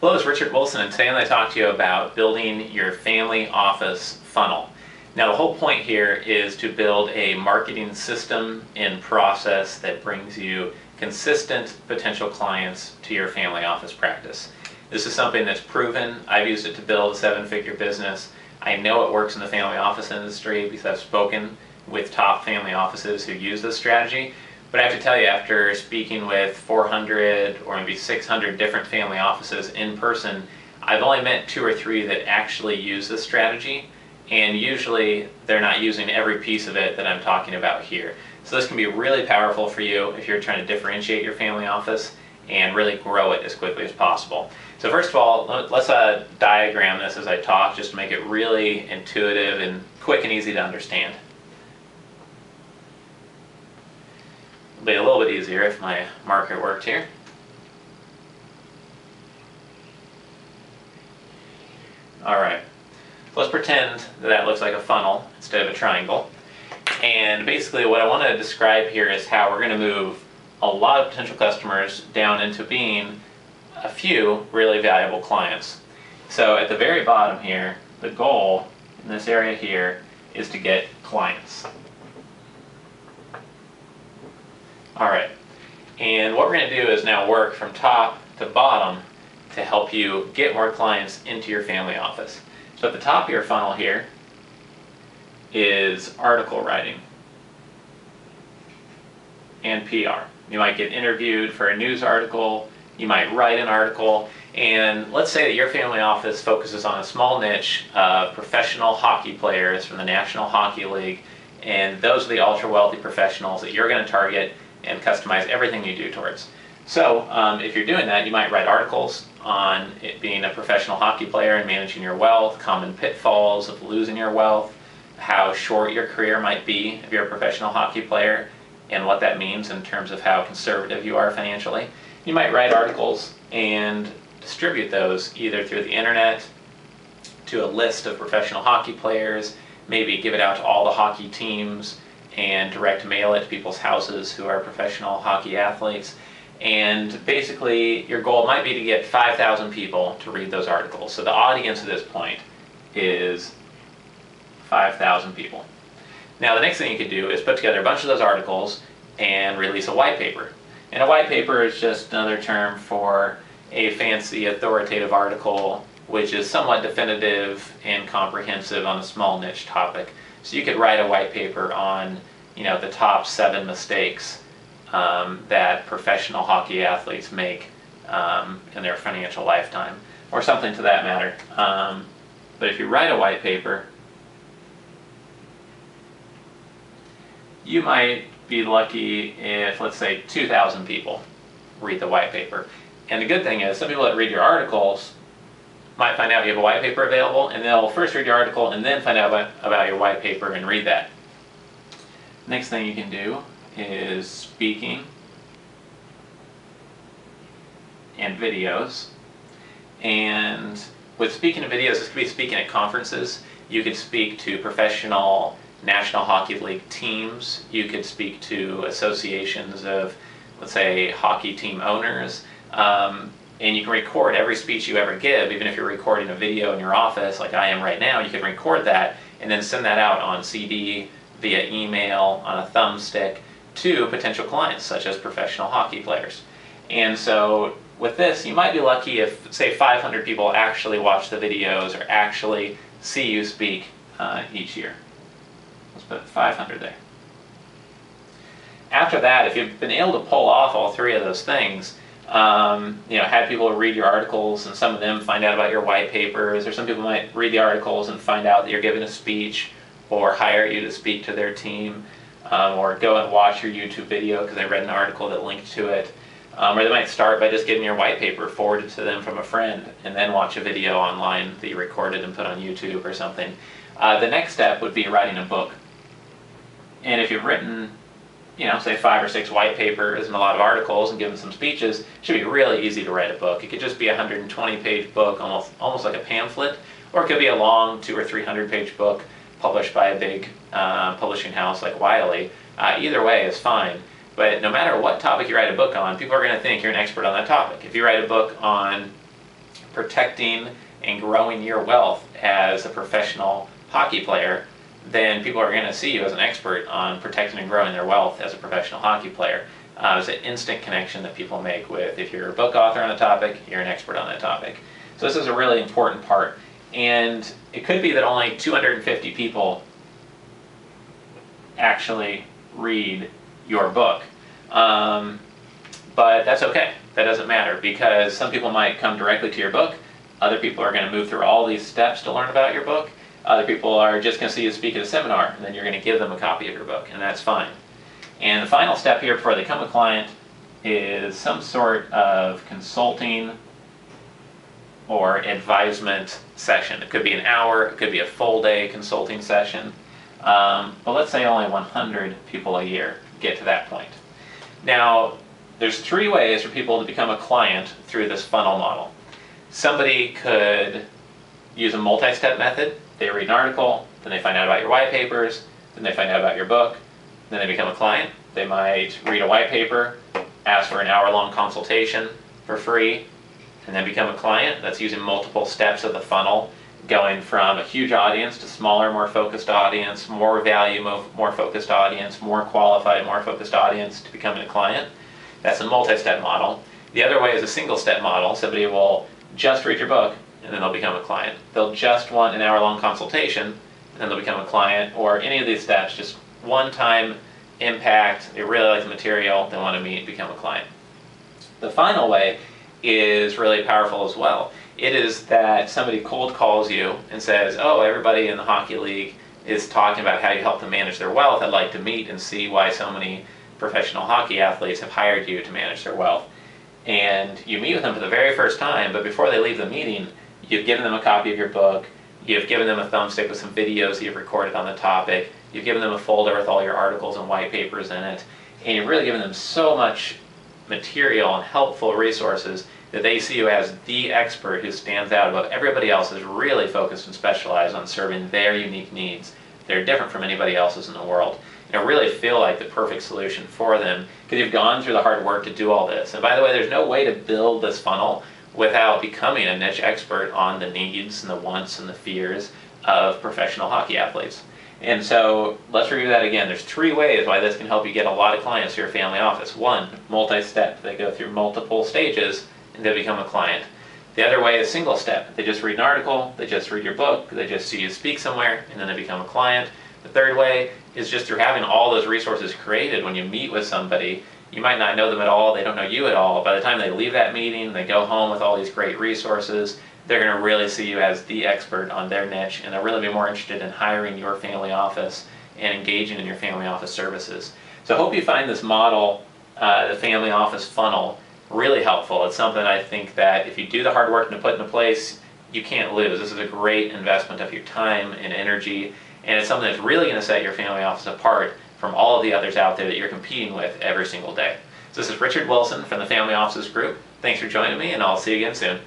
Hello, it's Richard Wilson, and today I'm going to talk to you about building your family office funnel. Now, the whole point here is to build a marketing system and process that brings you consistent potential clients to your family office practice. This is something that's proven. I've used it to build a seven-figure business. I know it works in the family office industry because I've spoken with top family offices who use this strategy. But I have to tell you, after speaking with 400 or maybe 600 different family offices in person, I've only met 2 or 3 that actually use this strategy, and usually they're not using every piece of it that I'm talking about here. So this can be really powerful for you if you're trying to differentiate your family office and really grow it as quickly as possible. So first of all, let's diagram this as I talk, just to make it really intuitive and quick and easy to understand. It'll be a little bit easier if my marker worked here. Alright, let's pretend that looks like a funnel instead of a triangle. And basically what I want to describe here is how we're going to move a lot of potential customers down into being a few really valuable clients. So at the very bottom here, the goal in this area here is to get clients. Alright, and what we're going to do is now work from top to bottom to help you get more clients into your family office. So at the top of your funnel here is article writing and PR. You might get interviewed for a news article, you might write an article, and let's say that your family office focuses on a small niche of professional hockey players from the National Hockey League, and those are the ultra wealthy professionals that you're going to target and customize everything you do towards. So if you're doing that, you might write articles on it being a professional hockey player and managing your wealth, common pitfalls of losing your wealth, how short your career might be if you're a professional hockey player, and what that means in terms of how conservative you are financially. You might write articles and distribute those either through the internet to a list of professional hockey players, maybe give it out to all the hockey teams and direct mail it to people's houses who are professional hockey athletes. And basically your goal might be to get 5,000 people to read those articles. So the audience at this point is 5,000 people. Now the next thing you could do is put together a bunch of those articles and release a white paper. And a white paper is just another term for a fancy authoritative article which is somewhat definitive and comprehensive on a small niche topic. So you could write a white paper on, the top 7 mistakes that professional hockey athletes make in their financial lifetime, or something to that matter. But if you write a white paper, you might be lucky if, let's say, 2,000 people read the white paper. And the good thing is, some people that read your articles might find out you have a white paper available, and they'll first read your article and then find out about your white paper and read that. Next thing you can do is speaking and videos. And with speaking and videos, this could be speaking at conferences. You could speak to professional National Hockey League teams. You could speak to associations of, let's say, hockey team owners. And you can record every speech you ever give. Even if you're recording a video in your office like I am right now, you can record that and then send that out on CD, via email, on a thumbstick to potential clients such as professional hockey players. And so with this, you might be lucky if, say, 500 people actually watch the videos or actually see you speak each year. Let's put 500 there. After that, if you've been able to pull off all 3 of those things, had people read your articles and some of them find out about your white papers, or some people might read the articles and find out that you're giving a speech or hire you to speak to their team, or go and watch your YouTube video because they read an article that linked to it, or they might start by just getting your white paper forwarded to them from a friend and then watch a video online that you recorded and put on YouTube or something. The next step would be writing a book. And if you've written say 5 or 6 white papers and a lot of articles and given some speeches, it should be really easy to write a book. It could just be a 120-page book, almost like a pamphlet, or it could be a long 200 or 300-page book published by a big publishing house like Wiley. Either way is fine. But no matter what topic you write a book on, people are going to think you're an expert on that topic. If you write a book on protecting and growing your wealth as a professional hockey player, then people are going to see you as an expert on protecting and growing their wealth as a professional hockey player. It's an instant connection that people make with, if you're a book author on a topic, you're an expert on that topic. So this is a really important part. And it could be that only 250 people actually read your book. But that's okay. That doesn't matter, because some people might come directly to your book. Other people are going to move through all these steps to learn about your book. Other people are just going to see you speak at a seminar, and then you're going to give them a copy of your book, and that's fine. And the final step here before they become a client is some sort of consulting or advisement session. It could be an hour, it could be a full day consulting session. But let's say only 100 people a year get to that point. Now, there's 3 ways for people to become a client through this funnel model. Somebody could use a multi-step method. They read an article, then they find out about your white papers, then they find out about your book, then they become a client. They might read a white paper, ask for an hour-long consultation for free, and then become a client. That's using multiple steps of the funnel, going from a huge audience to smaller, more focused audience, more value, more focused audience, more qualified, more focused audience to becoming a client. That's a multi-step model. The other way is a single-step model. Somebody will just read your book, and then they'll become a client. They'll just want an hour-long consultation, and then they'll become a client, or any of these steps, just one-time impact. They really like the material, they want to meet, become a client. The final way is really powerful as well. It is that somebody cold calls you and says, oh, everybody in the hockey league is talking about how you help them manage their wealth. I'd like to meet and see why so many professional hockey athletes have hired you to manage their wealth. And you meet with them for the very first time, but before they leave the meeting, you've given them a copy of your book, you've given them a thumbstick with some videos that you've recorded on the topic, you've given them a folder with all your articles and white papers in it, and you've really given them so much material and helpful resources that they see you as the expert who stands out above everybody else, is really focused and specialized on serving their unique needs. They're different from anybody else's in the world. Really feel like the perfect solution for them, because you've gone through the hard work to do all this. And by the way, there's no way to build this funnel without becoming a niche expert on the needs and the wants and the fears of professional hockey athletes. And so let's review that again. There's 3 ways why this can help you get a lot of clients to your family office. 1, multi-step. They go through multiple stages and they become a client. The other way is single step. They just read an article, they just read your book, they just see you speak somewhere, and then they become a client. The third way is just through having all those resources created. When you meet with somebody, you might not know them at all, they don't know you at all. By the time they leave that meeting, they go home with all these great resources, they're going to really see you as the expert on their niche, and they'll really be more interested in hiring your family office and engaging in your family office services. So I hope you find this model, the family office funnel, really helpful. It's something I think that if you do the hard work to put into place, you can't lose. This is a great investment of your time and energy, and it's something that's really going to set your family office apart from all of the others out there that you're competing with every single day. So this is Richard Wilson from the Family Offices Group. Thanks for joining me, and I'll see you again soon.